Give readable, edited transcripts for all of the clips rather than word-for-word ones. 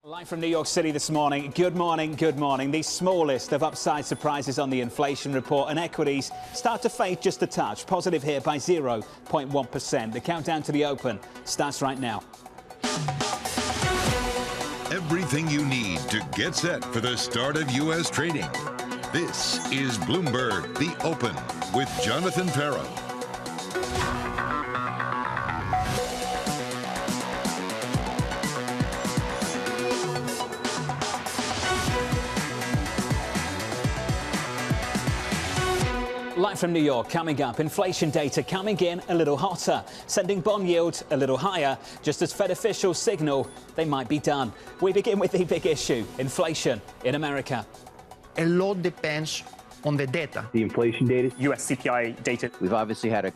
Live from New York City this morning. Good morning, good morning. The smallest of upside surprises on the inflation report, and equities start to fade just a touch. Positive here by 0.1%. The countdown to the open starts right now. Everything you need to get set for the start of U.S. trading. This is Bloomberg The Open with Jonathan Ferro. Live from New York, coming up, inflation data coming in a little hotter, sending bond yields a little higher, just as Fed officials signal they might be done. We begin with the big issue, inflation in America. A lot depends on the data. The inflation data, U.S. CPI data. We've obviously had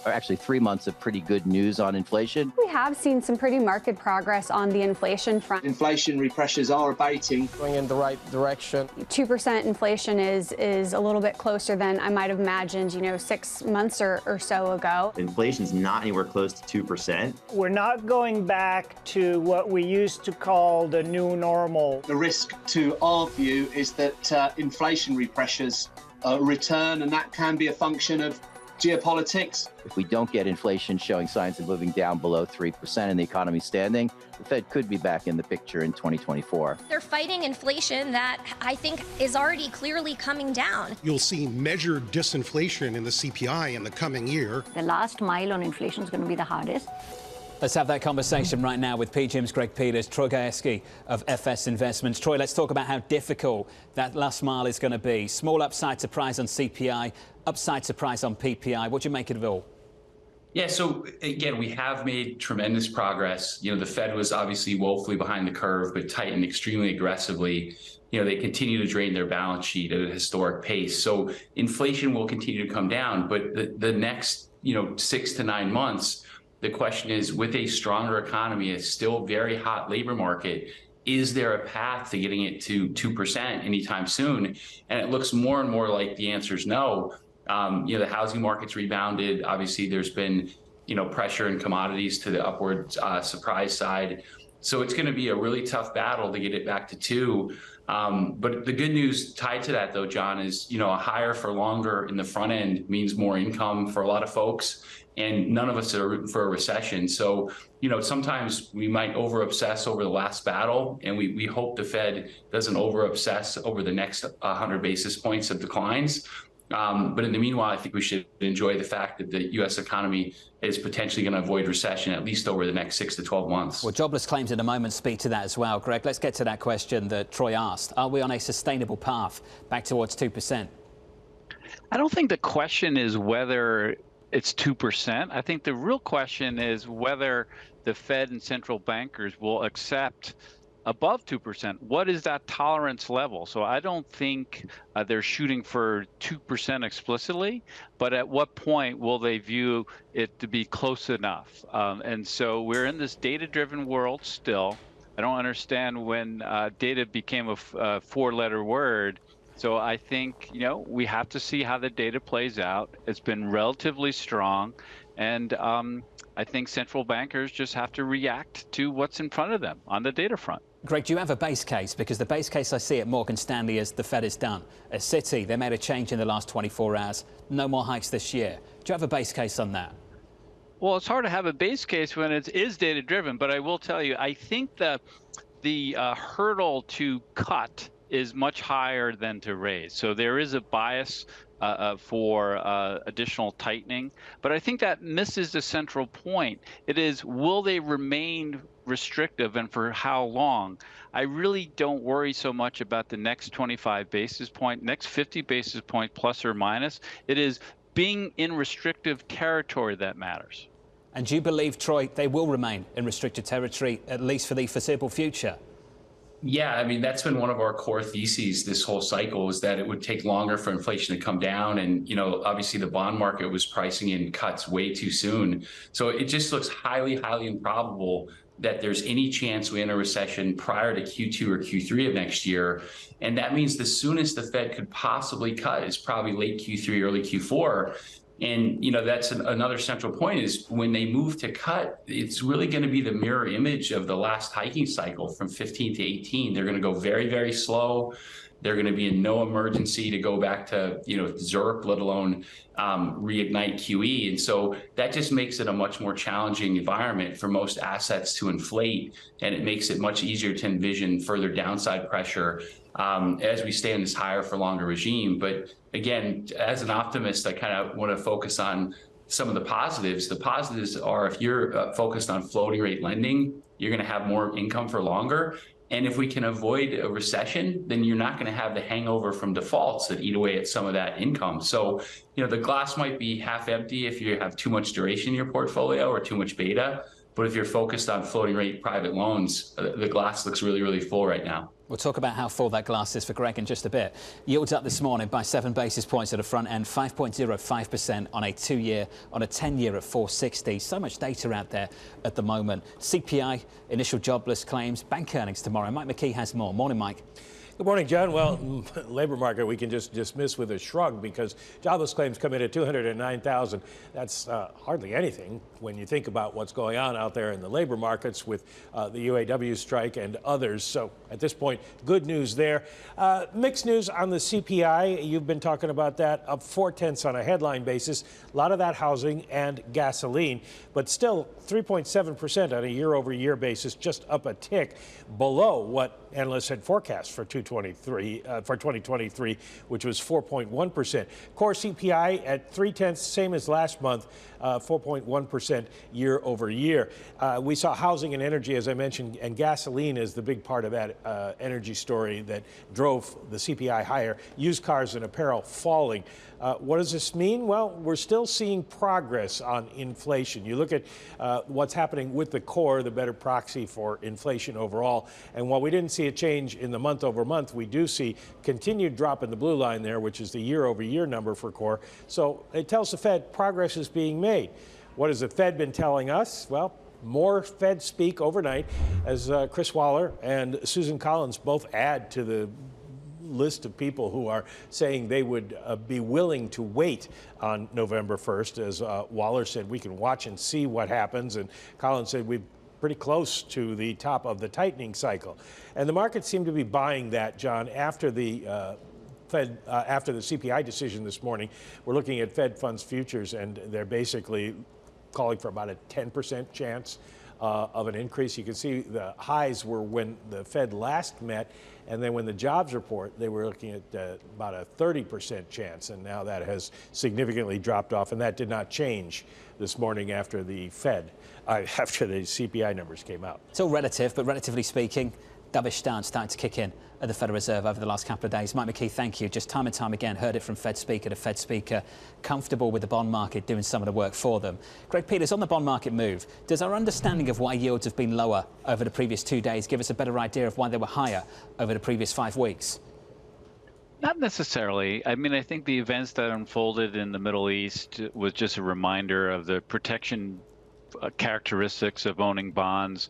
actually 3 months of pretty good news on inflation. We have seen some pretty marked progress on the inflation front. Inflationary pressures are abating. Going in the right direction. 2% inflation is a little bit closer than I might have imagined, 6 months or so ago. Inflation's not anywhere close to 2%. We're not going back to what we used to call the new normal. The risk, to our view, is that inflationary pressures return, and that can be a function of geopolitics. If we don't get inflation showing signs of moving down below 3% and the economy standing, the Fed could be back in the picture in 2024. They're fighting inflation that I think is already clearly coming down. You'll see measured disinflation in the CPI in the coming year. The last mile on inflation is going to be the hardest. Let's have that conversation right now with PGIM's Greg Peters, Troy Gajewski of FS Investments. Troy, let's talk about how difficult that last mile is going to be. Small upside surprise on CPI, upside surprise on PPI. What do you make of it all? Yeah, so again, we have made tremendous progress. The Fed was obviously woefully behind the curve, but tightened extremely aggressively. They continue to drain their balance sheet at a historic pace. So inflation will continue to come down, but the next, 6 to 9 months, the question is, with a stronger economy, a still very hot labor market, is there a path to getting it to 2% anytime soon? And it looks more and more like the answer is no. The housing market's rebounded. Obviously, there's been, pressure in commodities to the upward surprise side. So it's going to be a really tough battle to get it back to 2. But the good news tied to that, though, John, is, a higher for longer in the front end means more income for a lot of folks. And none of us are rooting for a recession. So, sometimes we might over-obsess over the last battle, and we hope the Fed doesn't over-obsess over the next 100 basis points of declines. But in the meanwhile, I think we should enjoy the fact that the U.S. economy is potentially going to avoid recession, at least over the next 6 to 12 months. Well, jobless claims in a moment speak to that as well. Greg, let's get to that question that Troy asked. Are we on a sustainable path back towards 2%? I don't think the question is whether it's 2%. I think the real question is whether the Fed and central bankers will accept above 2%. What is that tolerance level? So I don't think they're shooting for 2% explicitly, but at what point will they view it to be close enough? And so we're in this data-driven world still. I don't understand when data became a 4-letter word. So I think, we have to see how the data plays out. It's been relatively strong. And I think central bankers just have to react to what's in front of them on the data front. Greg, do you have a base case? Because the base case I see at Morgan Stanley is the Fed is done. At Citi, they made a change in the last 24 hours. No more hikes this year. Do you have a base case on that? Well, it's hard to have a base case when it is data-driven. But I will tell you, I think the hurdle to cut is much higher than to raise. So there is a bias for additional tightening. But I think that misses the central point. It is, will they remain restrictive, and for how long? I really don't worry so much about the next 25 basis point, next 50 basis point plus or minus. It is being in restrictive territory that matters. And do you believe, Troy, they will remain in restricted territory, at least for the foreseeable future? Yeah, that's been one of our core theses this whole cycle, is that it would take longer for inflation to come down. And, obviously the bond market was pricing in cuts way too soon. So it just looks highly, highly improbable that there's any chance we enter a recession prior to Q2 or Q3 of next year. And that means the soonest the Fed could possibly cut is probably late Q3, early Q4. And that's another central point is when they move to cut, it's really going to be the mirror image of the last hiking cycle from 15 to 18. They're going to go very, very slow. They're going to be in no emergency to go back to ZIRP, let alone reignite QE. And so that just makes it a much more challenging environment for most assets to inflate, and it makes it much easier to envision further downside pressure as we stay in this higher for longer regime. But again, as an optimist, I kind of want to focus on some of the positives. The positives are if you're focused on floating rate lending, you're going to have more income for longer. And if we can avoid a recession, then you're not going to have the hangover from defaults that eat away at some of that income. So, the glass might be half empty if you have too much duration in your portfolio or too much beta. But if you're focused on floating rate private loans, the glass looks really, really full right now. We'll talk about how full that glass is for Greg in just a bit. Yields up this morning by 7 basis points at the front end, 5.05% on a 2-year, on a 10-year at 460. So much data out there at the moment. CPI, initial jobless claims, bank earnings tomorrow. Mike McKee has more. Morning, Mike. Good morning, John. Well, labor market we can just dismiss with a shrug because jobless claims come in at 209,000. That's hardly anything when you think about what's going on out there in the labor markets with the UAW strike and others. So at this point, good news there. Mixed news on the CPI. You've been talking about that, up 0.4 on a headline basis. A lot of that housing and gasoline, but still 3.7% on a year-over-year basis, just up a tick below what analysts had forecast for 2023, which was 4.1%. Core CPI at 0.3, same as last month, 4.1% year over year. We saw housing and energy, as I mentioned, and gasoline is the big part of that energy story that drove the CPI higher. Used cars and apparel falling. What does this mean? Well, we're still seeing progress on inflation. You look at what's happening with the core, the better proxy for inflation overall. And while we didn't see a change in the month over month, we do see continued drop in the blue line there, which is the year over year number for core. So it tells the Fed progress is being made. What has the Fed been telling us? Well, more Fed speak overnight as Chris Waller and Susan Collins both add to the list of people who are saying they would be willing to wait on November 1st. As Waller said, we can watch and see what happens. And Collins said we're pretty close to the top of the tightening cycle. And the market seemed to be buying that, John, after the Fed, after the CPI decision this morning. We're looking at Fed funds futures, and they're basically calling for about a 10% chance of an increase. You can see the highs were when the Fed last met, and then when the jobs report, they were looking at about a 30% chance, and now that has significantly dropped off, and that did not change this morning after the after the CPI numbers came out. It's all relative, but relatively speaking, dovish stance starting to kick in at the Federal Reserve over the last couple of days. Mike McKee, thank you. Just time and time again, heard it from Fed speaker to Fed speaker, comfortable with the bond market doing some of the work for them. Greg Peters, on the bond market move, does our understanding of why yields have been lower over the previous 2 days give us a better idea of why they were higher over the previous 5 weeks? Not necessarily. I mean, I think the events that unfolded in the Middle East was just a reminder of the protection characteristics of owning bonds.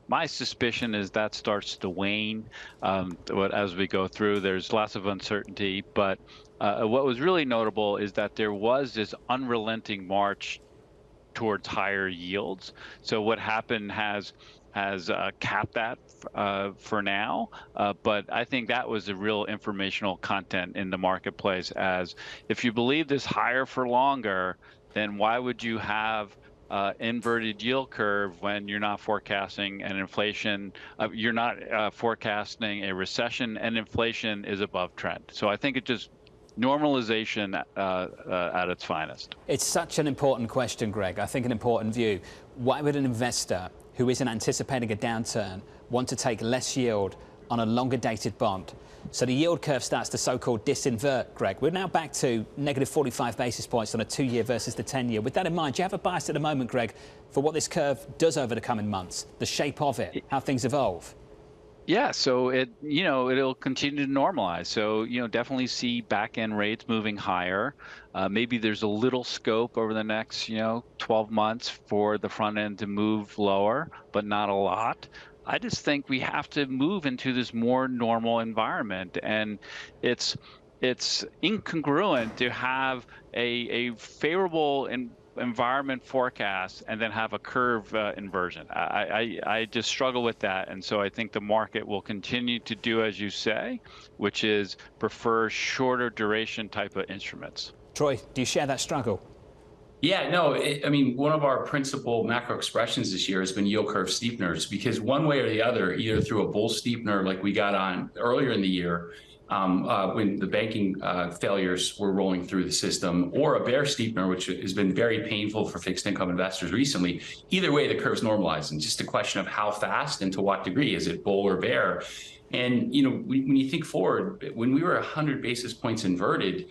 My suspicion is that starts to wane as we go through. There's lots of uncertainty, but what was really notable is that there was this unrelenting march towards higher yields. So what happened has capped that for now, but I think that was the real informational content in the marketplace. As if you believe this higher for longer, then why would you have inverted yield curve when you're not forecasting an inflation, you're not forecasting a recession, and inflation is above trend. So I think it just normalization at its finest. It's such an important question, Greg. I think an important view. Why would an investor who isn't anticipating a downturn want to take less yield on a longer dated bond? So the yield curve starts to so-called disinvert, Greg. We're now back to negative 45 basis points on a 2-year versus the 10-year. With that in mind, do you have a bias at the moment, Greg, for what this curve does over the coming months, the shape of it, how things evolve? Yeah, so it'll continue to normalize. So, definitely see back-end rates moving higher. Maybe there's a little scope over the next, 12 months for the front end to move lower, but not a lot. I just think we have to move into this more normal environment, and it's it's incongruent to have a favorable environment forecast and then have a curve inversion. I just struggle with that, and so I think the market will continue to do as you say, which is prefer shorter duration type of instruments. Troy, do you share that struggle? Yeah, no, I mean, one of our principal macro expressions this year has been yield curve steepeners, because one way or the other, either through a bull steepener like we got on earlier in the year, when the banking failures were rolling through the system, or a bear steepener, which has been very painful for fixed income investors recently. Either way, the curve's normalizing. Just a question of how fast and to what degree. Is it bull or bear? And, you know, when you think forward, when we were 100 basis points inverted,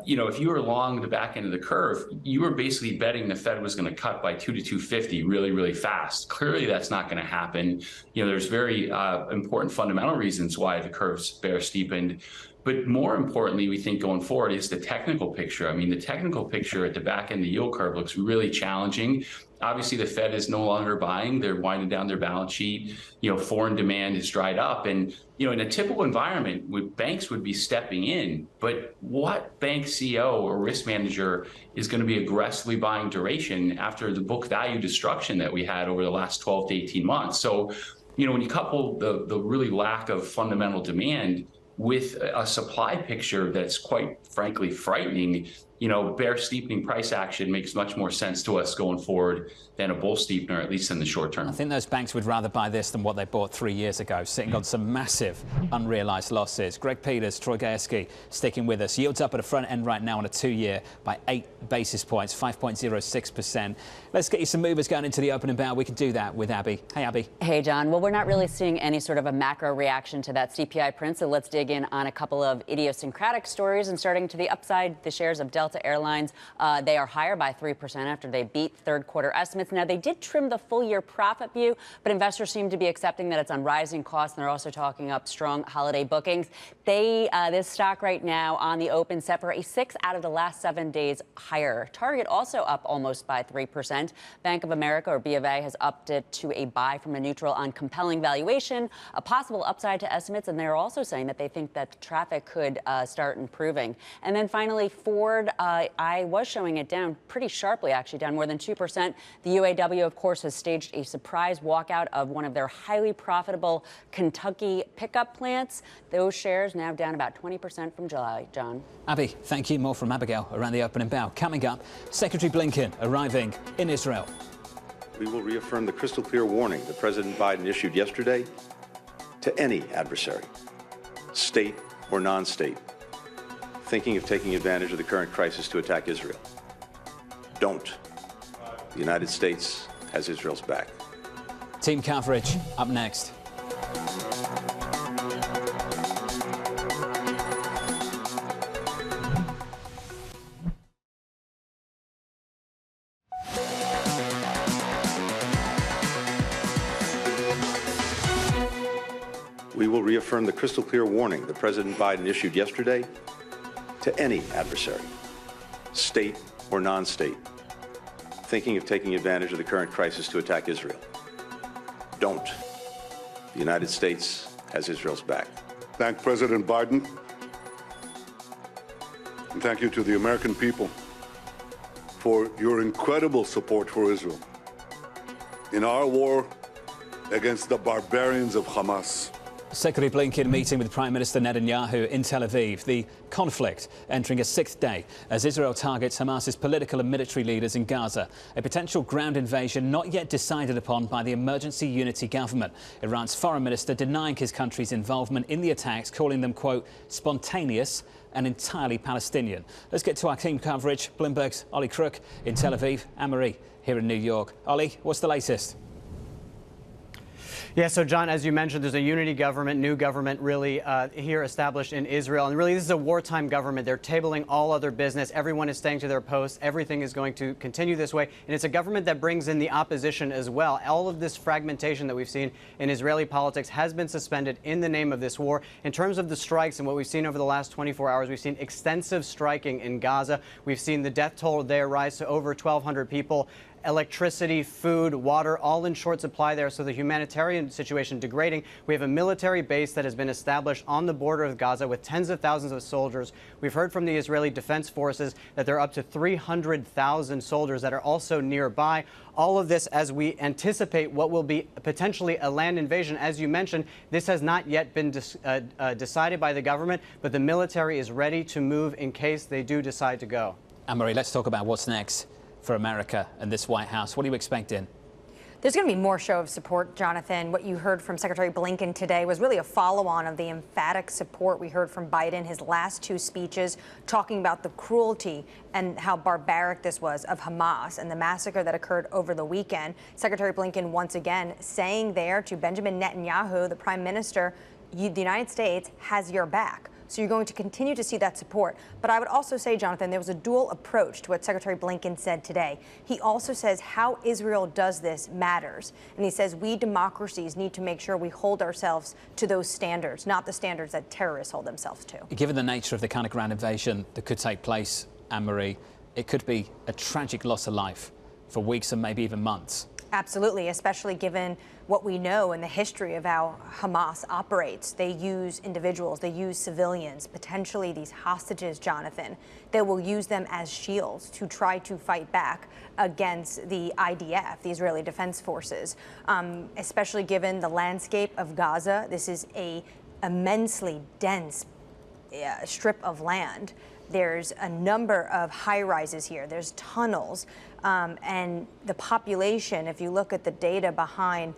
you know, if you were along the back end of the curve, you were basically betting the Fed was going to cut by 2 to 250 really, really fast. Clearly, that's not going to happen. You know, there's very important fundamental reasons why the curve's bear steepened. But more importantly, we think going forward is the technical picture. I mean, the technical picture at the back end of the yield curve looks really challenging. Obviously, the Fed is no longer buying. They're winding down their balance sheet. You know, foreign demand has dried up. And, you know, in a typical environment, banks would be stepping in. But what bank CEO or risk manager is going to be aggressively buying duration after the book value destruction that we had over the last 12 to 18 months? So, you know, when you couple the really lack of fundamental demand with a supply picture that's quite frankly frightening, you know, bear steepening price action makes much more sense to us going forward than a bull steepener, at least in the short term. I think those banks would rather buy this than what they bought 3 years ago, sitting on some massive unrealized losses. Greg Peters, Troy Gajewski sticking with us. Yields up at the front end right now on a 2-year by 8 basis points, 5.06%. Let's get you some movers going into the opening bell. We can do that with Abby. Hey, Abby. Hey, John. Well, we're not really seeing any sort of a macro reaction to that CPI print, so let's dig in on a couple of idiosyncratic stories. And starting to the upside, the shares of Delta Airlines, they are higher by 3% after they beat third quarter estimates. Now, they did trim the full year profit view, but investors seem to be accepting that it's on rising costs, and they're also talking up strong holiday bookings. This stock right now on the open set for a 6 out of the last 7 days higher. Target also up almost by 3%. Bank of America, or B of A, has upped it to a buy from a neutral on compelling valuation, a possible upside to estimates, and they're also saying that they think that traffic could start improving. And then finally, Ford, I was showing it down pretty sharply, actually down more than 2%. The UAW, of course, has staged a surprise walkout of one of their highly profitable Kentucky pickup plants. Those shares now down about 20% from July. John. Abby, thank you. More from Abigail around the opening bell. Coming up, Secretary Blinken arriving in Israel. We will reaffirm the crystal clear warning that President Biden issued yesterday to any adversary, state or non-state, thinking of taking advantage of the current crisis to attack Israel. Don't. The United States has Israel's back. Team coverage up next. We will reaffirm the crystal clear warning that President Biden issued yesterday to any adversary, state or non-state, thinking of taking advantage of the current crisis to attack Israel. Don't. The United States has Israel's back. Thank President Biden, and thank you to the American people for your incredible support for Israel in our war against the barbarians of Hamas. Secretary Blinken meeting with Prime Minister Netanyahu in Tel Aviv. The conflict entering a 6th day as Israel targets Hamas's political and military leaders in Gaza. A potential ground invasion not yet decided upon by the emergency unity government. Iran's foreign minister denying his country's involvement in the attacks, calling them, quote, spontaneous and entirely Palestinian. Let's get to our team coverage. Bloomberg's Ollie Crook in Tel Aviv, Anne-Marie here in New York. Ollie, what's the latest? Yeah, so John, as you mentioned, there's a unity government, new government really here established in Israel. And really, this is a wartime government. They're tabling all other business. Everyone is staying to their posts. Everything is going to continue this way. And it's a government that brings in the opposition as well. All of this fragmentation that we've seen in Israeli politics has been suspended in the name of this war. In terms of the strikes and what we've seen over the last 24 hours, we've seen extensive striking in Gaza. We've seen the death toll there rise to over 1,200 people. electricity, food, water, all in short supply there. So the humanitarian situation degrading. We have a military base that has been established on the border of Gaza with tens of thousands of soldiers. We've heard from the Israeli Defense Forces that there are up to 300,000 soldiers that are also nearby. All of this as we anticipate what will be potentially a land invasion. As you mentioned, this has not yet been decided by the government, but the military is ready to move in case they do decide to go. Anne-Marie, let's talk about what's next for America and this White House. What are you expecting? There's going to be more show of support, Jonathan. What you heard from Secretary Blinken today was really a follow-on of the emphatic support we heard from Biden, his last two speeches, talking about the cruelty and how barbaric this was of Hamas and the massacre that occurred over the weekend. Secretary Blinken once again saying there to Benjamin Netanyahu, the prime minister, the United States has your back. So you're going to continue to see that support. But I would also say, Jonathan, there was a dual approach to what Secretary Blinken said today. He also says how Israel does this matters. And he says we democracies need to make sure we hold ourselves to those standards, not the standards that terrorists hold themselves to. Given the nature of the kind of ground invasion that could take place, Anne-Marie, it could be a tragic loss of life for weeks and maybe even months. Absolutely, especially given what we know in the history of how Hamas operates. They use individuals, they use civilians, potentially these hostages, Jonathan. They will use them as shields to try to fight back against the IDF, the Israeli Defense Forces, especially given the landscape of Gaza. This is a immensely dense strip of land. There's a number of high-rises here. There's tunnels. And the population, if you look at the data behind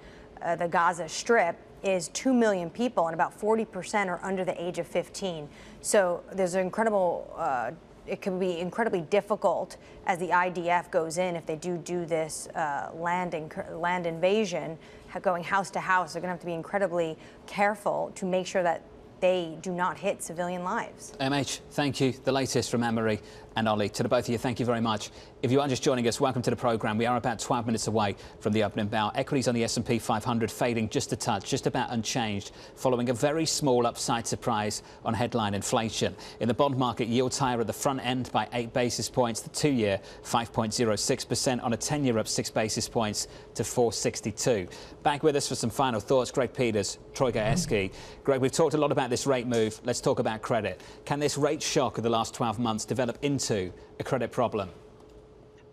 the Gaza Strip, is 2 million people, and about 40% are under the age of 15. So there's an incredible, it can be incredibly difficult as the IDF goes in, if they do this land invasion, going house to house. They're going to have to be incredibly careful to make sure that they do not hit civilian lives. MH, thank you. The latest from Anne-Marie and Ollie. To the both of you, thank you very much. If you are just joining us, welcome to the programme. We are about 12 minutes away from the opening bell. Equities on the S&P 500 fading just a touch, just about unchanged, following a very small upside surprise on headline inflation. In the bond market, yields higher at the front end by 8 basis points. The 2-year, 5.06%. On a 10-year, up 6 basis points to 4.62. Back with us for some final thoughts, Greg Peters, Troy Gayeski. Greg, we've talked a lot about this rate move. Let's talk about credit. Can this rate shock of the last 12 months develop into a credit problem?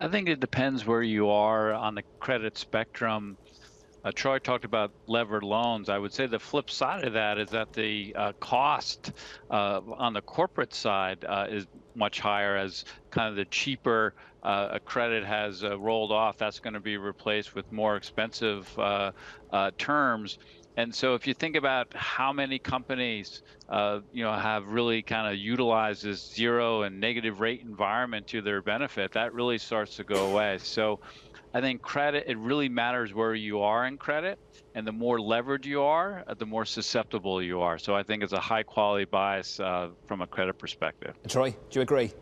I think it depends where you are on the credit spectrum. Troy talked about levered loans. I would say the flip side of that is that the cost on the corporate side is much higher, as kind of the cheaper credit has rolled off. That's going to be replaced with more expensive terms. And so if you think about how many companies, have really kind of utilized this zero and negative rate environment to their benefit, that really starts to go away. So I think credit, it really matters where you are in credit. And the more levered you are, the more susceptible you are. So I think it's a high quality bias from a credit perspective. Troy, do you agree?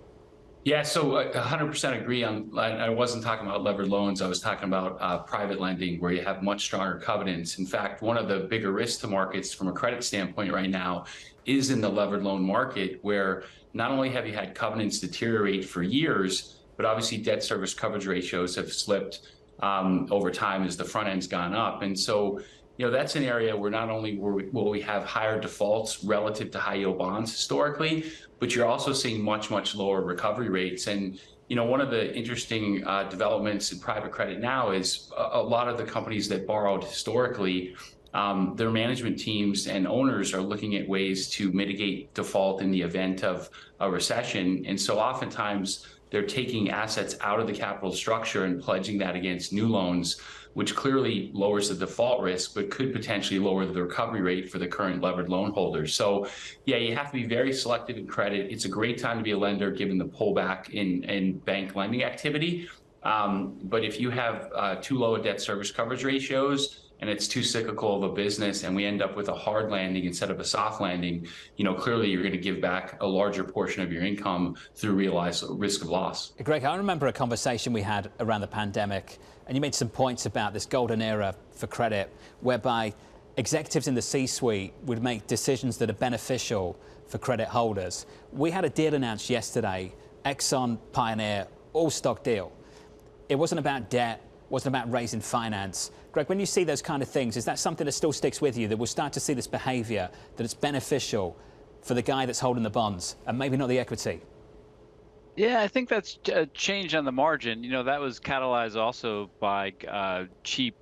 Yeah, so 100% agree. I wasn't talking about levered loans. I was talking about private lending, where you have much stronger covenants. In fact, one of the bigger risks to markets from a credit standpoint right now is in the levered loan market, where not only have you had covenants deteriorate for years, but obviously debt service coverage ratios have slipped over time as the front end's gone up. And so, that's an area where not only will we have higher defaults relative to high yield bonds historically, but you're also seeing much, much lower recovery rates. And, one of the interesting developments in private credit now is a lot of the companies that borrowed historically, their management teams and owners are looking at ways to mitigate default in the event of a recession. And so oftentimes they're taking assets out of the capital structure and pledging that against new loans, which clearly lowers the default risk, but could potentially lower the recovery rate for the current levered loan holders. So yeah, you have to be very selective in credit. It's a great time to be a lender given the pullback in bank lending activity. But if you have too low debt service coverage ratios, and it's too cyclical of a business, and we end up with a hard landing instead of a soft landing, clearly you're going to give back a larger portion of your income through realized risk of loss. Greg, I remember a conversation we had around the pandemic, and you made some points about this golden era for credit, whereby executives in the C-suite would make decisions that are beneficial for credit holders. We had a deal announced yesterday, Exxon, Pioneer, all-stock deal. It wasn't about debt. wasn't about raising finance. Greg, when you see those kind of things, is that something that still sticks with you, that we'll start to see this behaviour, that it's beneficial for the guy that's holding the bonds and maybe not the equity? Yeah, I think that's a change on the margin. That was catalyzed also by cheap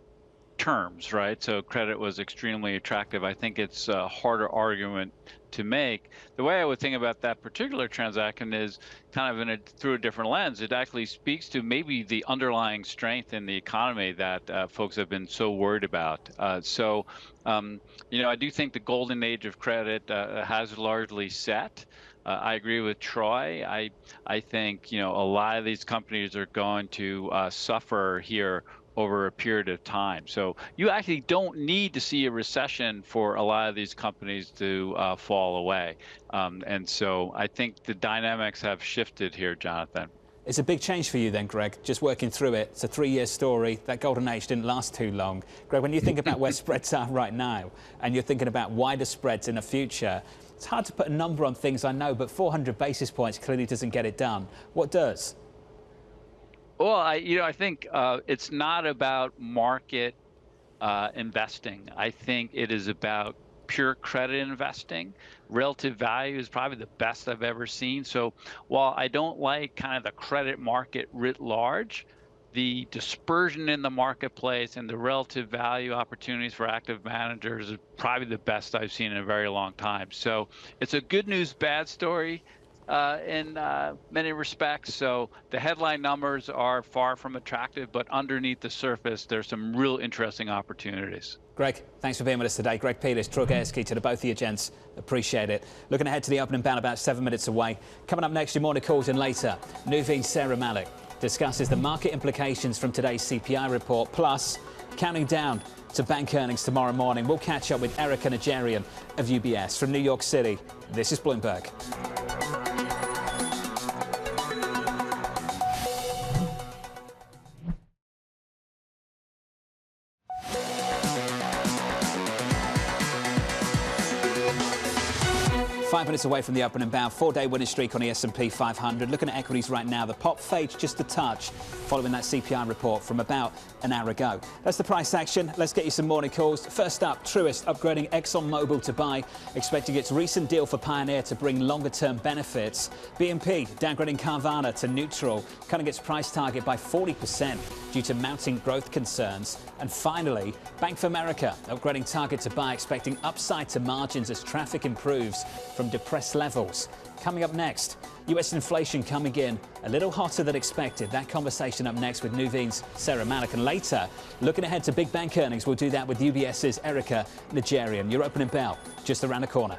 terms, right? So credit was extremely attractive. I think it's a harder argument to make. The way I would think about that particular transaction is kind of through a different lens. It actually speaks to maybe the underlying strength in the economy that folks have been so worried about. I do think the golden age of credit has largely set. I agree with Troy. I think a lot of these companies are going to suffer here over a period of time. So you actually don't need to see a recession for a lot of these companies to fall away. And so I think the dynamics have shifted here, Jonathan. It's a big change for you then, Greg, just working through it. It's a 3-year story. That golden age didn't last too long. Greg, when you think about where spreads are right now and you're thinking about wider spreads in the future, it's hard to put a number on things, I know, but 400 basis points clearly doesn't get it done. What does? Well, I think it's not about market investing. I think it is about pure credit investing. Relative value is probably the best I've ever seen. So while I don't like kind of the credit market writ large, the dispersion in the marketplace and the relative value opportunities for active managers is probably the best I've seen in a very long time. So it's a good news, bad story in many respects. So the headline numbers are far from attractive, but underneath the surface, there's some real interesting opportunities. Greg, thanks for being with us today. Greg Peters, Troy Gayeski, to the both of you gents. Appreciate it. Looking ahead to the opening bell about 7 minutes away. Coming up next, your morning calls, and later, Nuveen's Sarah Malik discusses the market implications from today's CPI report, plus counting down to bank earnings tomorrow morning. We'll catch up with Erica Najarian of UBS. From New York City, this is Bloomberg. 5 minutes away from the opening bell. 4-day winning streak on the S&P 500. Looking at equities right now, the pop fades just a touch following that CPI report from about an hour ago. That's the price action. Let's get you some morning calls. First up, Truist upgrading ExxonMobil to buy, expecting its recent deal for Pioneer to bring longer-term benefits. BNP downgrading Carvana to neutral, cutting its price target by 40% due to mounting growth concerns. And finally, Bank of America upgrading target to buy, expecting upside to margins as traffic improves from depressed levels. Coming up next, US inflation coming in a little hotter than expected. That conversation up next with Nuveen's Sarah Malik. And later, looking ahead to big bank earnings, we'll do that with UBS's Erica Najarian. Your opening bell just around the corner.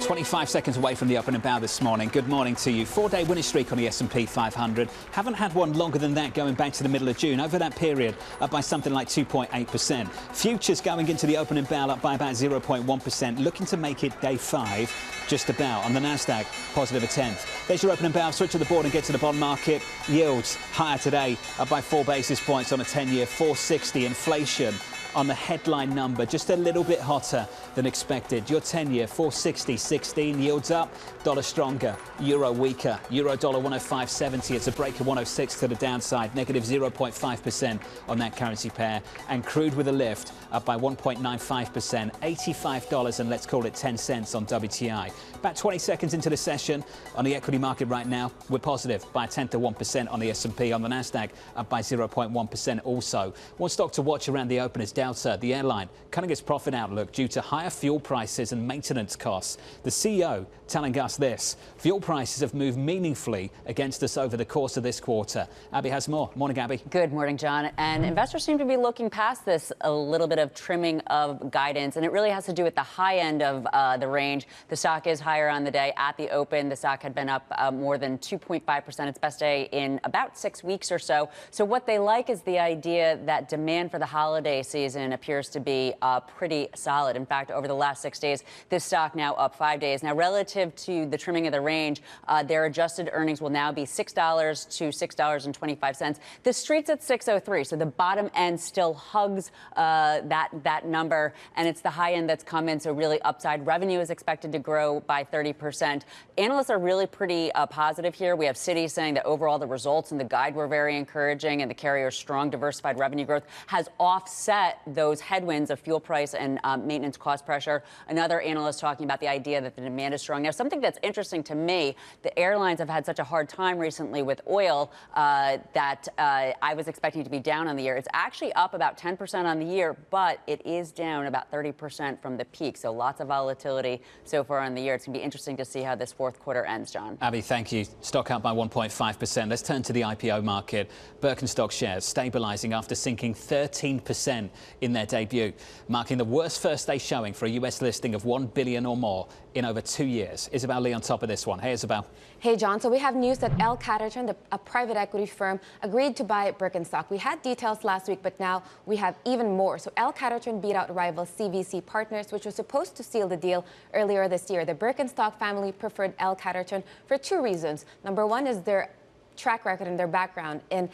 25 seconds away from the opening bell this morning. Good morning to you. 4-day winning streak on the S&P 500. Haven't had one longer than that going back to the middle of June. Over that period, up by something like 2.8%. Futures going into the opening bell up by about 0.1%. Looking to make it day 5 just about. On the Nasdaq, positive a tenth. There's your opening bell. Switch to the board and get to the bond market. Yields higher today, up by 4 basis points on a 10-year, 460. Inflation on the headline number, just a little bit hotter than expected. Your 10-year, 460.16, yields up, dollar stronger, euro weaker, euro dollar 105.70. It's a break of 106 to the downside, negative 0.5% on that currency pair. And crude with a lift, up by 1.95%, $85 and let's call it 10 cents on WTI. About 20 seconds into the session on the equity market right now, we're positive by a tenth of 1% on the S&P. On the Nasdaq, up by 0.1% also. One stock to watch around the open is Delta, the airline, cutting its profit outlook due to higher fuel prices and maintenance costs. The CEO telling us this: fuel prices have moved meaningfully against us over the course of this quarter. Abby has more. Morning, Abby. Good morning, John. And investors seem to be looking past this a little bit of trimming of guidance, and it really has to do with the high end of the range. The stock is higher on the day at the open. The stock had been up more than 2.5%, its best day in about 6 weeks or so. So what they like is the idea that demand for the holiday season appears to be pretty solid. In fact, over the last 6 days. This stock now up 5 days. Now, relative to the trimming of the range, their adjusted earnings will now be $6 to $6.25. The street's at $6.03, so the bottom end still hugs that number, and it's the high end that's come in. So really, upside revenue is expected to grow by 30%. Analysts are really pretty positive here. We have Citi saying that overall the results and the guide were very encouraging, and the carrier's strong diversified revenue growth has offset those headwinds of fuel price and maintenance cost pressure. Another analyst talking about the idea that the demand is strong. Now, something that's interesting to me, the airlines have had such a hard time recently with oil that I was expecting it to be down on the year. It's actually up about 10% on the year, but it is down about 30% from the peak. So lots of volatility so far on the year. It's going to be interesting to see how this fourth quarter ends, John. Abby, thank you. Stock up by 1.5%. Let's turn to the IPO market. Birkenstock shares stabilizing after sinking 13% in their debut, marking the worst first day showing for a US listing of $1 billion or more in over 2 years. Isabel Lee on top of this one. Hey, Isabel. Hey, John. So we have news that L Catterton, a private equity firm, agreed to buy Birkenstock. We had details last week, but now we have even more. So L Catterton beat out rival CVC Partners, which was supposed to seal the deal earlier this year. The Birkenstock family preferred L Catterton for 2 reasons. Number one is their track record and their background in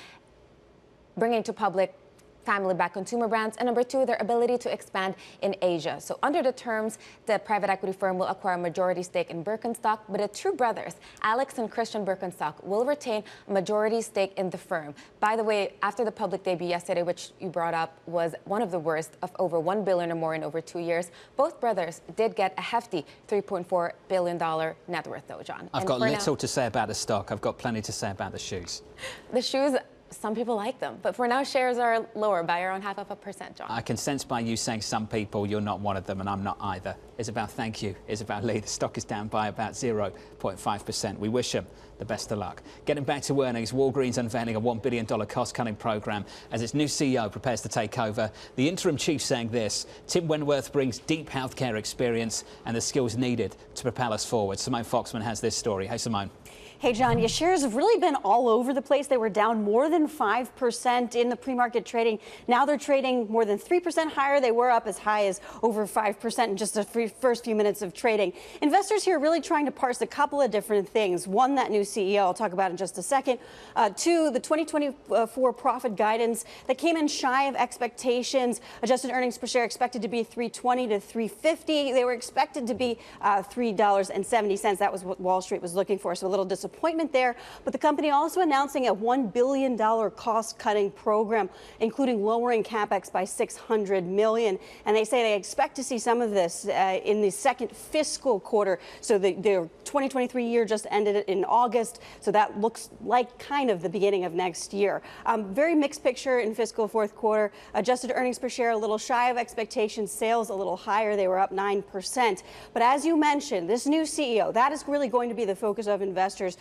bringing to public family-backed consumer brands, and number two, their ability to expand in Asia. So under the terms, the private equity firm will acquire a majority stake in Birkenstock, but the two brothers, Alex and Christian Birkenstock, will retain a majority stake in the firm. By the way, after the public debut yesterday, which you brought up, was one of the worst of over $1 billion or more in over 2 years, both brothers did get a hefty $3.4 billion net worth, though, John. I've got little to say about the stock. I've got plenty to say about the shoes. The shoes, some people like them, but for now, shares are lower by around 0.5%, John. I can sense by you saying some people, you're not one of them, and I'm not either. Isabel, thank you. Isabel Lee, the stock is down by about 0.5%. We wish them the best of luck. Getting back to earnings, Walgreens unveiling a $1 billion cost-cutting program as its new CEO prepares to take over. The interim chief saying this: Tim Wentworth brings deep healthcare experience and the skills needed to propel us forward. Simone Foxman has this story. Hey, Simone. Hey, John, your shares have really been all over the place. They were down more than 5% in the pre-market trading. Now they're trading more than 3% higher. They were up as high as over 5% in just the first few minutes of trading. Investors here are really trying to parse a couple of different things. One, that new CEO I'll talk about in just a second. Two, the 2024 profit guidance that came in shy of expectations. Adjusted earnings per share expected to be $3.20 to $3.50. They were expected to be $3.70. That was what Wall Street was looking for, so a little disappointment there. But the company also announcing a $1 billion cost-cutting program, including lowering capex by $600 million. And they say they expect to see some of this in the second fiscal quarter. So their 2023 year just ended in August. So that looks like kind of the beginning of next year. Very mixed picture in fiscal fourth quarter. Adjusted earnings per share a little shy of expectations. Sales a little higher. They were up 9%. But as you mentioned, this new CEO, that is really going to be the focus of investors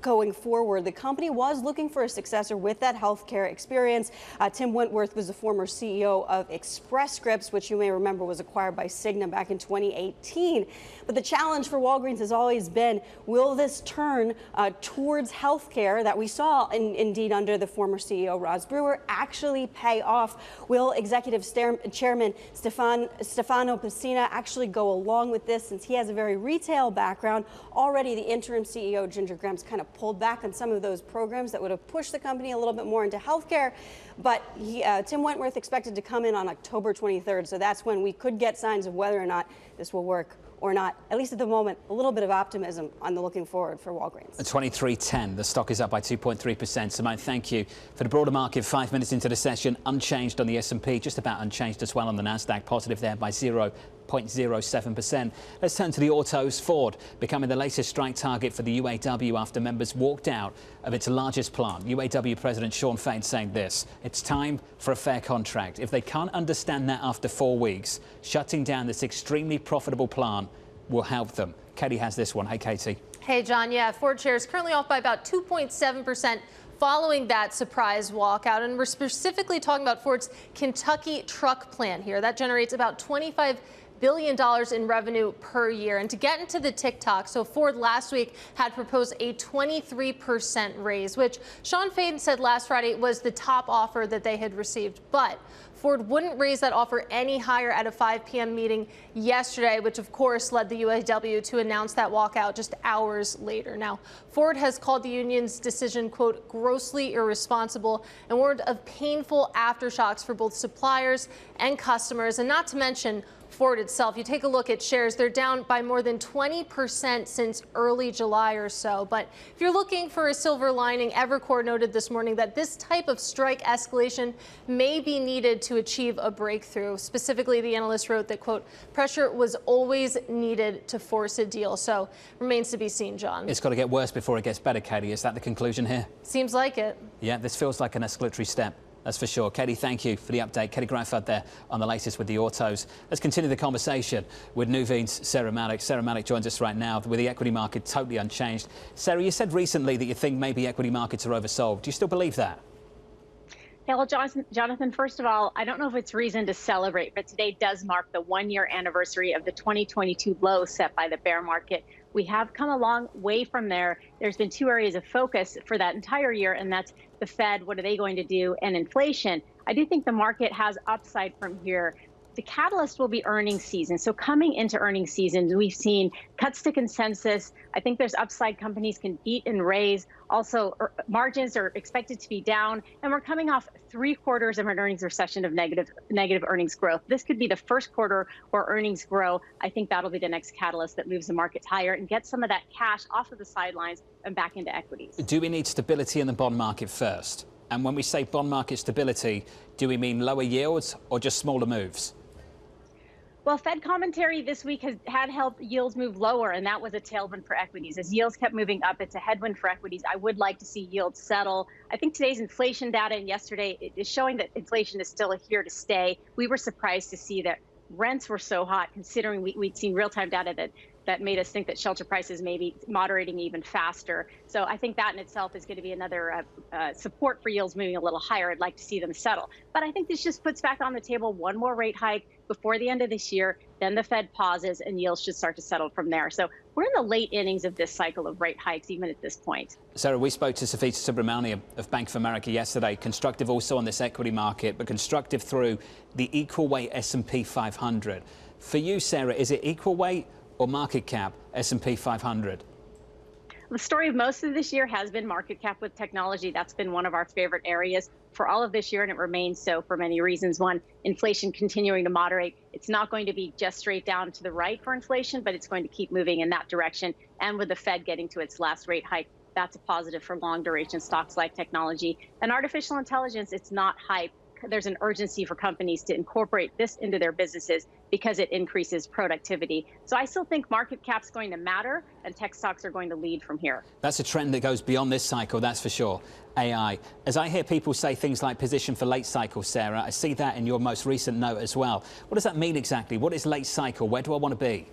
going forward. The company was looking for a successor with that healthcare experience. Tim Wentworth was the former CEO of Express Scripts, which you may remember was acquired by Cigna back in 2018. But the challenge for Walgreens has always been, will this turn towards healthcare that we saw indeed under the former CEO Roz Brewer actually pay off? Will Executive Chairman Stefano Pessina actually go along with this, since he has a very retail background? Already the interim CEO Ginger Graham's kind of pulled back on some of those programs that would have pushed the company a little bit more into healthcare. But Tim Wentworth expected to come in on October 23rd. So that's when we could get signs of whether or not this will work or not. At least at the moment, a little bit of optimism on the looking forward for Walgreens. At 23.10, the stock is up by 2.3%. Simone, thank you. For the broader market, 5 minutes into the session, unchanged on the S&P, just about unchanged as well on the Nasdaq, positive there by 0.07%. Let's turn to the autos. Ford becoming the latest strike target for the UAW after members walked out of its largest plant. UAW President Shawn Fain saying this: it's time for a fair contract. If they can't understand that after 4 weeks, shutting down this extremely profitable plant will help them. Katie has this one. Hey, Katie. Hey, John. Yeah, Ford shares currently off by about 2.7%. Following that surprise walkout. And we're specifically talking about Ford's Kentucky truck plant here. That generates about $25 billion in revenue per year. And to get into the TikTok, so Ford last week had proposed a 23% raise, which Sean Fain said last Friday was the top offer that they had received. But Ford wouldn't raise that offer any higher at a 5 p.m. meeting yesterday, which of course led the UAW to announce that walkout just hours later. Now, Ford has called the union's decision, quote, grossly irresponsible, and warned of painful aftershocks for both suppliers and customers, and not to mention Ford itself. You take a look at shares, they're down by more than 20% since early July or so. But if you're looking for a silver lining, Evercore noted this morning that this type of strike escalation may be needed to achieve a breakthrough. Specifically, the analyst wrote that, quote, pressure was always needed to force a deal. So remains to be seen, John. It's got to get worse before it gets better, Katie. Is that the conclusion here? Seems like it. Yeah, this feels like an escalatory step. That's for sure. Katie, thank you for the update. Katie Greifeld there on the latest with the autos. Let's continue the conversation with Nuveen's Sarah Malik. Sarah Malik joins us right now with the equity market totally unchanged. Sarah, you said recently that you think maybe equity markets are oversold. Do you still believe that? Yeah, well, Jonathan, first of all, I don't know if it's reason to celebrate, but today does mark the one-year anniversary of the 2022 low set by the bear market. We have come a long way from there. There's been two areas of focus for that entire year, and that's the Fed, what are they going to do, and inflation. I do think the market has upside from here. The catalyst will be earnings season. So coming into earnings season, we've seen cuts to consensus. I think there's upside. Companies can beat and raise. Also, margins are expected to be down. And we're coming off 3 quarters of an earnings recession of negative earnings growth. This could be the first quarter where earnings grow. I think that'll be the next catalyst that moves the markets higher and gets some of that cash off of the sidelines and back into equities. Do we need stability in the bond market first? And when we say bond market stability, do we mean lower yields or just smaller moves? Well, Fed commentary this week had helped yields move lower, and that was a tailwind for equities. As yields kept moving up, it's a headwind for equities. I would like to see yields settle. I think today's inflation data and yesterday is showing that inflation is still here to stay. We were surprised to see that rents were so hot, considering we'd seen real-time data that made us think that shelter prices may be moderating even faster. So I think that in itself is going to be another support for yields moving a little higher. I'd like to see them settle. But I think this just puts back on the table one more rate hike before the end of this year. Then the Fed pauses and yields should start to settle from there. So we're in the late innings of this cycle of rate hikes, even at this point. Sarah, we spoke to Safita Subramanian of Bank of America yesterday. Constructive also on this equity market, but constructive through the equal weight S&P 500. For you, Sarah, is it equal weight or market cap S&P 500? The story of most of this year has been market cap with technology. That's been one of our favorite areas for all of this year, and it remains so for many reasons. One, inflation continuing to moderate. It's not going to be just straight down to the right for inflation, but it's going to keep moving in that direction. And with the Fed getting to its last rate hike, that's a positive for long duration stocks like technology. And artificial intelligence, it's not hype. There's an urgency for companies to incorporate this into their businesses because it increases productivity. So I still think market cap's going to matter, and tech stocks are going to lead from here. That's a trend that goes beyond this cycle, that's for sure. AI. As I hear people say things like position for late cycle, Sarah, I see that in your most recent note as well. What does that mean exactly? What is late cycle? Where do I want to be?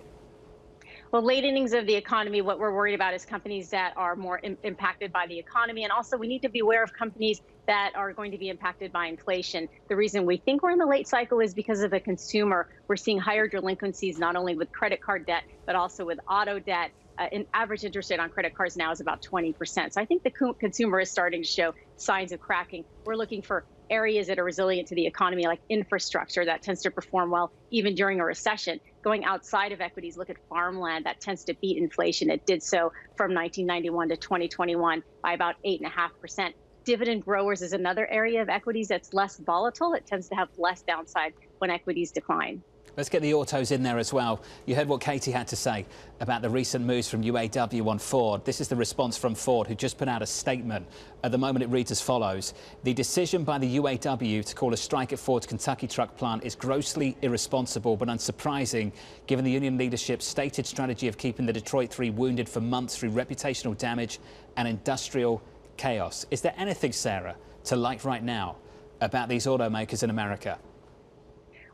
Well, late innings of the economy, what we're worried about is companies that are more impacted by the economy. And also, we need to be aware of companies that are going to be impacted by inflation. The reason we think we're in the late cycle is because of the consumer. We're seeing higher delinquencies, not only with credit card debt, but also with auto debt. An average interest rate on credit cards now is about 20%. So I think the consumer is starting to show signs of cracking. We're looking for areas that are resilient to the economy, like infrastructure, that tends to perform well even during a recession. Going outside of equities, look at farmland, that tends to beat inflation. It did so from 1991 to 2021 by about 8.5%. Dividend growers is another area of equities that's less volatile. It tends to have less downside when equities decline. Let's get the autos in there as well. You heard what Katie had to say about the recent moves from UAW on Ford. This is the response from Ford, who just put out a statement. At the moment, it reads as follows. The decision by the UAW to call a strike at Ford's Kentucky truck plant is grossly irresponsible but unsurprising, given the union leadership's stated strategy of keeping the Detroit Three wounded for months through reputational damage and industrial chaos. Is there anything, Sarah, to like right now about these automakers in America?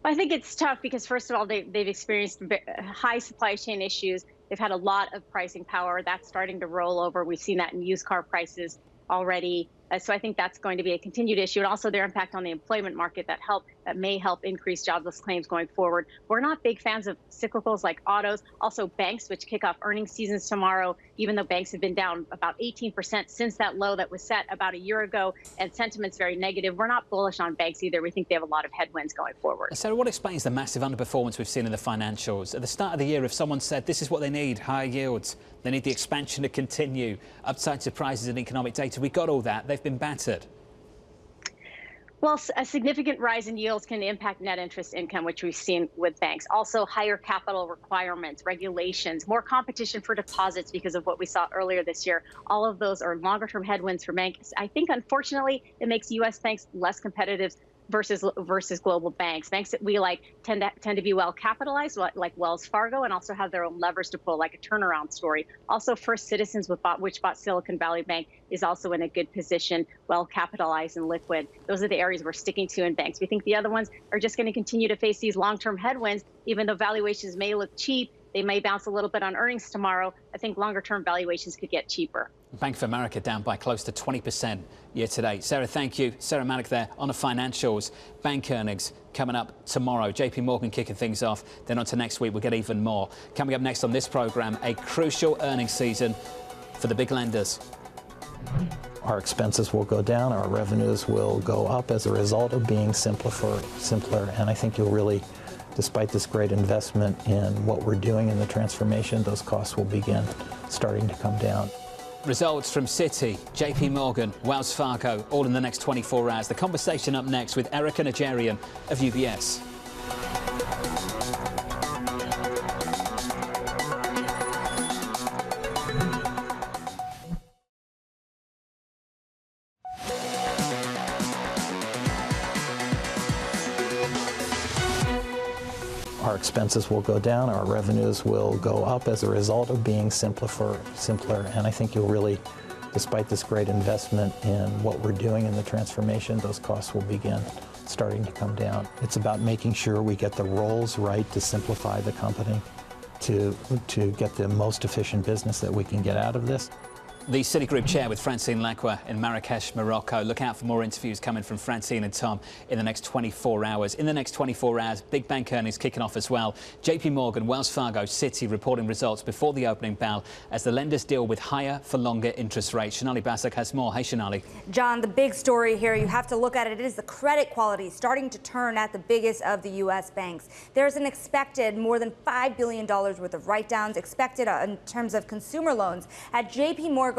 Well, I think it's tough because, first of all, they've experienced high supply chain issues. They've had a lot of pricing power. That's starting to roll over. We've seen that in used car prices already. So I think that's going to be a continued issue, and also their impact on the employment market that may help increase jobless claims going forward. We're not big fans of cyclicals like autos, also banks, which kick off earnings seasons tomorrow, even though banks have been down about 18% since that low that was set about a year ago, and sentiment's very negative. We're not bullish on banks either. We think they have a lot of headwinds going forward. Sarah, what explains the massive underperformance we've seen in the financials? At the start of the year, if someone said this is what they need, higher yields, they need the expansion to continue, upside surprises in economic data, we got all that. They've been battered. Well, a significant rise in yields can impact net interest income, which we've seen with banks. Also, higher capital requirements, regulations, more competition for deposits because of what we saw earlier this year. All of those are longer-term headwinds for banks. I think, unfortunately, it makes U.S. banks less competitive versus global banks. Banks that we like tend to be well capitalized, like Wells Fargo, and also have their own levers to pull, like a turnaround story. Also, First Citizens, which bought Silicon Valley Bank, is also in a good position, well capitalized and liquid. Those are the areas we're sticking to in banks. We think the other ones are just going to continue to face these long-term headwinds, even though valuations may look cheap. They may bounce a little bit on earnings tomorrow. I think longer-term valuations could get cheaper. Bank of America down by close to 20% year to date. Sarah, thank you. Sarah Malik there on the financials. Bank earnings coming up tomorrow. JP Morgan kicking things off. Then on to next week, we'll get even more. Coming up next on this program, a crucial earnings season for the big lenders. Our expenses will go down. Our revenues will go up as a result of being simpler. And I think you'll really, despite this great investment in what we're doing in the transformation, those costs will begin starting to come down. Results from Citi, JP Morgan, Wells Fargo, all in the next 24 hours. The conversation up next with Erica Najarian of UBS. Our expenses will go down, our revenues will go up as a result of being simpler. And I think you'll really, despite this great investment in what we're doing in the transformation, those costs will begin starting to come down. It's about making sure we get the roles right to simplify the company, to get the most efficient business that we can get out of this. The Citigroup chair with Francine Lacqua in Marrakesh, Morocco. Look out for more interviews coming from Francine and Tom in the next 24 hours. In the next 24 hours, big bank earnings kicking off as well. JP Morgan, Wells Fargo, Citi reporting results before the opening bell as the lenders deal with higher for longer interest rates. Sonali Basak has more. Hey, Sonali. John, the big story here, you have to look at it, is the credit quality starting to turn at the biggest of the U.S. banks. There's an expected more than $5 billion worth of write-downs expected in terms of consumer loans at JP Morgan,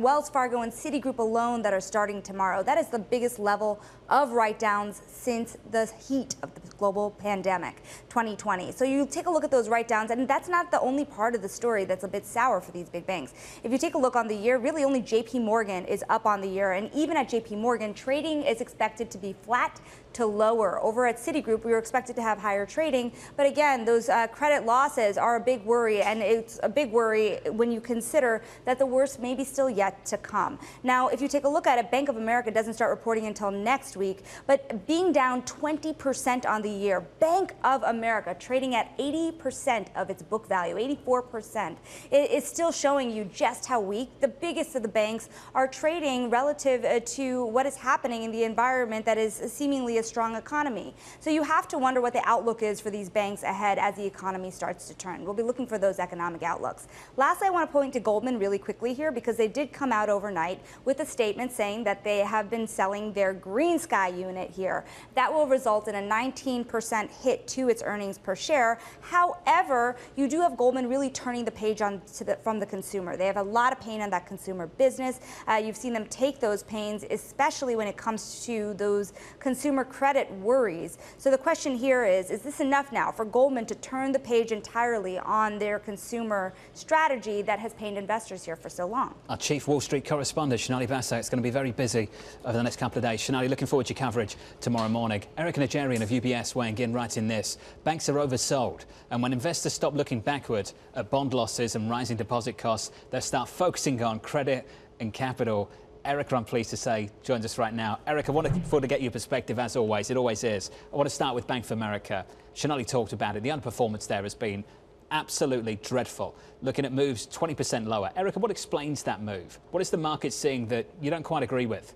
Wells Fargo, and Citigroup alone that are starting tomorrow. That is the biggest level of write-downs since the heat of the global pandemic, 2020. So you take a look at those write-downs, and that's not the only part of the story that's a bit sour for these big banks. If you take a look on the year, really only JP Morgan is up on the year, and even at JP Morgan, trading is expected to be flat to lower. Over at Citigroup, we were expected to have higher trading, but again, those credit losses are a big worry, and it's a big worry when you consider that the worst may be still yet to come. Now, if you take a look at it, Bank of America doesn't start reporting until next week, but being down 20% on the year, Bank of America trading at 80% of its book value, 84%, it is still showing you just how weak the biggest of the banks are trading relative to what is happening in the environment that is seemingly a strong economy. So you have to wonder what the outlook is for these banks ahead as the economy starts to turn. We'll be looking for those economic outlooks. Lastly, I want to point to Goldman really quickly here because they did come out overnight with a statement saying that they have been selling their Green Sky unit here. That will result in a 19% hit to its earnings per share. However, you do have Goldman really turning the page from the consumer. They have a lot of pain on that consumer business. You've seen them take those pains, especially when it comes to those consumer credit worries. So the question here is this enough now for Goldman to turn the page entirely on their consumer strategy that has pained investors here for so long? Our chief Wall Street correspondent, Sonali Basak, is going to be very busy over the next couple of days. Sonali, looking forward to your coverage tomorrow morning. Erica Najarian of UBS weighing in right in this. Banks are oversold, and when investors stop looking backward at bond losses and rising deposit costs, they'll start focusing on credit and capital. Erica, I'm pleased to say, joins us right now. Erica, I want to get your perspective, as always. It always is. I want to start with Bank of America. Sonali talked about it. The underperformance there has been absolutely dreadful. Looking at moves 20% lower. Erica, what explains that move? What is the market seeing that you don't quite agree with?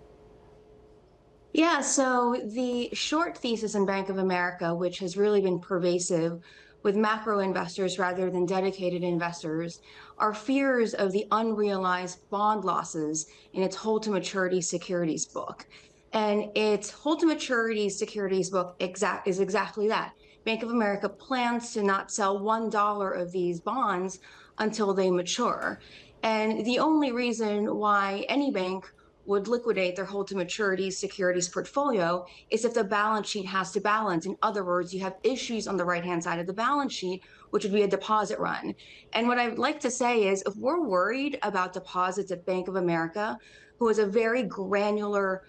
Yeah, so the short thesis in Bank of America, which has really been pervasive with macro investors rather than dedicated investors, are fears of the unrealized bond losses in its hold-to-maturity securities book. And its hold-to-maturity securities book is exactly that. Bank of America plans to not sell $1 of these bonds until they mature. And the only reason why any bank would liquidate their hold-to-maturity securities portfolio is if the balance sheet has to balance. In other words, you have issues on the right-hand side of the balance sheet, which would be a deposit run. And what I'd like to say is, if we're worried about deposits at Bank of America, who has a very granular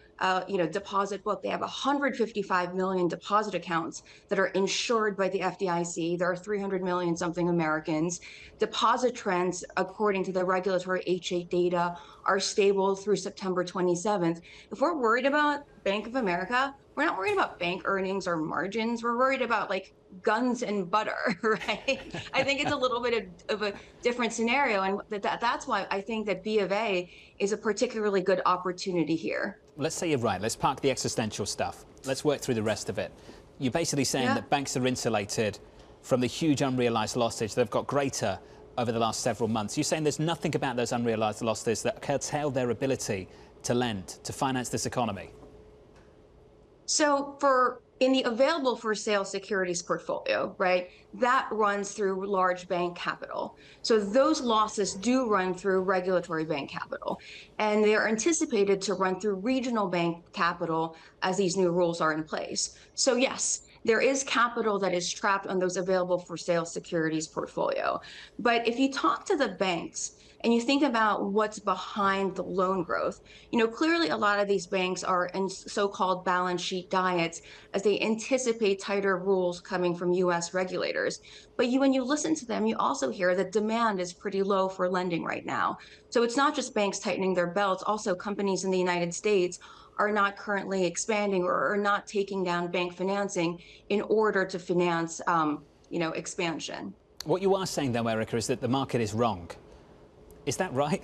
deposit book. They have 155 million deposit accounts that are insured by the FDIC. There are 300 million something Americans. Deposit trends, according to the regulatory H8 data, are stable through September 27th. If we're worried about Bank of America, we're not worried about bank earnings or margins. We're worried about like guns and butter, right? I think it's a little bit of a different scenario. And that's why I think that B of A is a particularly good opportunity here. Let's say you're right. Let's park the existential stuff. Let's work through the rest of it. You're basically saying that banks are insulated from the huge unrealized losses they've got greater over the last several months. You're saying there's nothing about those unrealized losses that curtail their ability to lend, to finance this economy? So in the available for sale securities portfolio, right, that runs through large bank capital. So those losses do run through regulatory bank capital, and they're anticipated to run through regional bank capital as these new rules are in place. So yes, there is capital that is trapped on those available for sale securities portfolio. But if you talk to the banks, and you think about what's behind the loan growth, clearly a lot of these banks are in so-called balance sheet diets as they anticipate tighter rules coming from US regulators. But when you listen to them, you also hear that demand is pretty low for lending right now. So it's not just banks tightening their belts, also companies in the United States are not currently expanding or are not taking down bank financing in order to finance expansion. What you are saying though, Erica, is that the market is wrong. Is that right?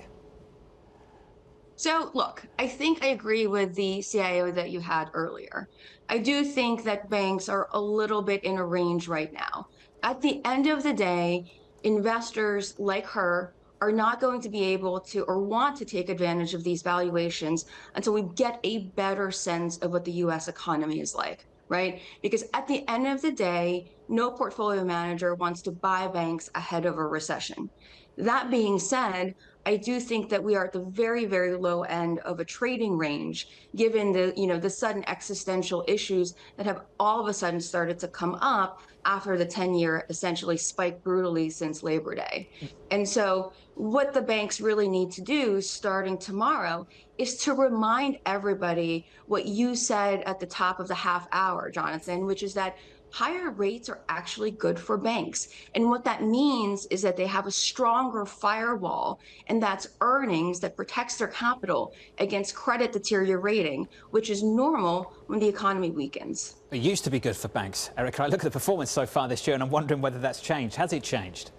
So look, I think I agree with the CIO that you had earlier. I do think that banks are a little bit in a range right now. At the end of the day, investors like her are not going to be able to or want to take advantage of these valuations until we get a better sense of what the US economy is like, right? Because at the end of the day, no portfolio manager wants to buy banks ahead of a recession. That being said, I do think that we are at the very, very low end of a trading range, given the sudden existential issues that have all of a sudden started to come up after the 10-year essentially spiked brutally since Labor Day. And so what the banks really need to do starting tomorrow is to remind everybody what you said at the top of the half hour, Jonathan, which is that higher rates are actually good for banks. And what that means is that they have a stronger firewall, and that's earnings that protects their capital against credit deteriorating, which is normal when the economy weakens. It used to be good for banks. Erica, I look at the performance so far this year and I'm wondering whether that's changed. Has it changed?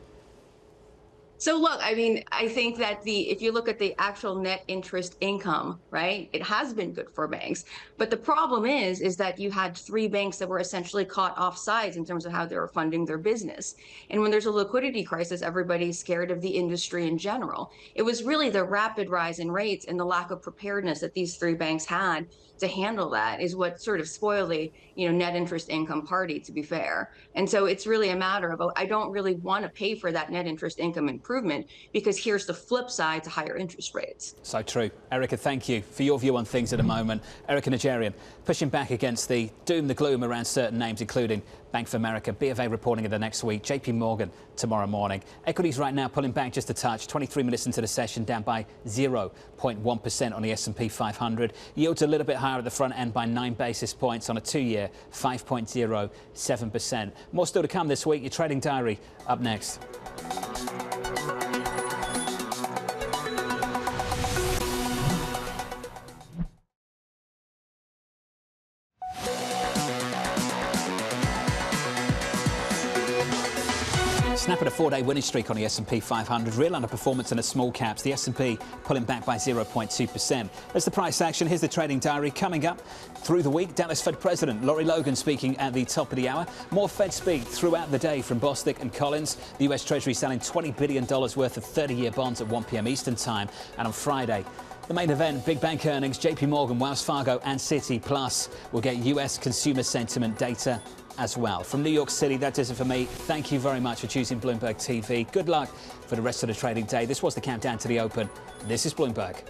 So look, I mean, I think that if you look at the actual net interest income, right, it has been good for banks. But the problem is that you had three banks that were essentially caught offsides in terms of how they were funding their business. And when there's a liquidity crisis, everybody's scared of the industry in general. It was really the rapid rise in rates and the lack of preparedness that these three banks had to handle that is what sort of spoiled the net interest income party, to be fair. And so it's really a matter of, I don't really want to pay for that net interest income improvement because here's the flip side to higher interest rates. So true. Erica, thank you for your view on things at the moment. Erica Najarian pushing back against the doom, the gloom around certain names, including Bank of America, B of A reporting of the next week, JP Morgan tomorrow morning. Equities right now pulling back just a touch, 23 minutes into the session, down by 0.1% on the S&P 500. Yields a little bit higher at the front end by 9 basis points on a 2-year, 5.07%. More still to come this week. Your trading diary up next. Snapping a 4-day winning streak on the S&P 500. Real underperformance in the small caps. The S&P pulling back by 0.2%. As the price action, here's the trading diary coming up through the week. Dallas Fed President Lori Logan speaking at the top of the hour. More Fed speak throughout the day from Bostic and Collins. The US Treasury selling $20 billion worth of 30-year bonds at 1 p.m. Eastern Time. And on Friday, the main event, big bank earnings, JP Morgan, Wells Fargo and Citi. Plus, we'll get US consumer sentiment data as well. From New York City, that does it for me. Thank you very much for choosing Bloomberg TV. Good luck for the rest of the trading day. This was the countdown to the open. This is Bloomberg.